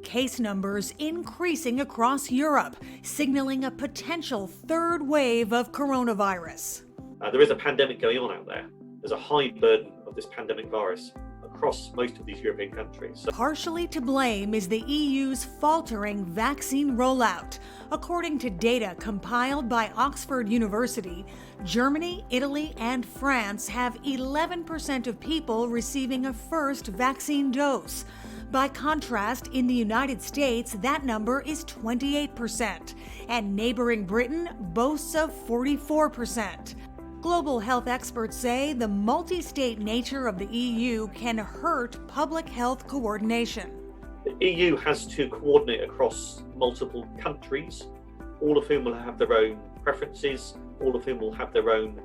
case numbers increasing across Europe, signaling a potential third wave of coronavirus. There is a pandemic going on out there. There's a high burden of this pandemic virus across most of these European countries. Partially to blame is the EU's faltering vaccine rollout. According to data compiled by Oxford University, Germany, Italy, and France have 11% of people receiving a first vaccine dose. By contrast, in the United States, that number is 28%, and neighboring Britain boasts of 44%. Global health experts say the multi-state nature of the EU can hurt public health coordination. The EU has to coordinate across multiple countries, all of whom will have their own preferences, all of whom will have their own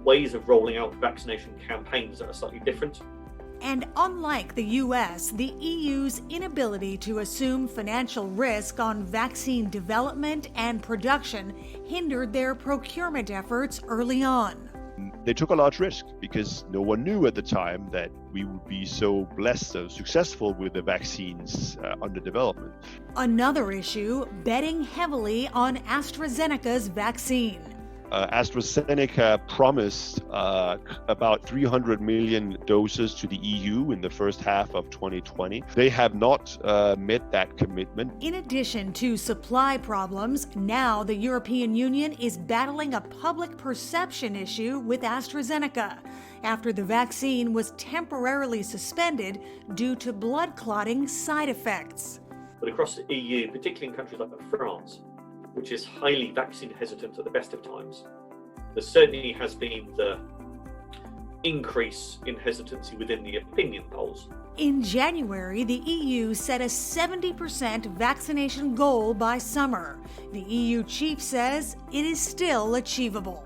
ways of rolling out vaccination campaigns that are slightly different. And unlike the US, the EU's inability to assume financial risk on vaccine development and production hindered their procurement efforts early on. They took a large risk because no one knew at the time that we would be so blessed, so successful with the vaccines under development. Another issue, betting heavily on AstraZeneca's vaccine. AstraZeneca promised about 300 million doses to the EU in the first half of 2020. They have not met that commitment. In addition to supply problems, now the European Union is battling a public perception issue with AstraZeneca after the vaccine was temporarily suspended due to blood clotting side effects. But across the EU, particularly in countries like France, which is highly vaccine hesitant at the best of times, there certainly has been the increase in hesitancy within the opinion polls. In January, the EU set a 70% vaccination goal by summer. The EU chief says it is still achievable.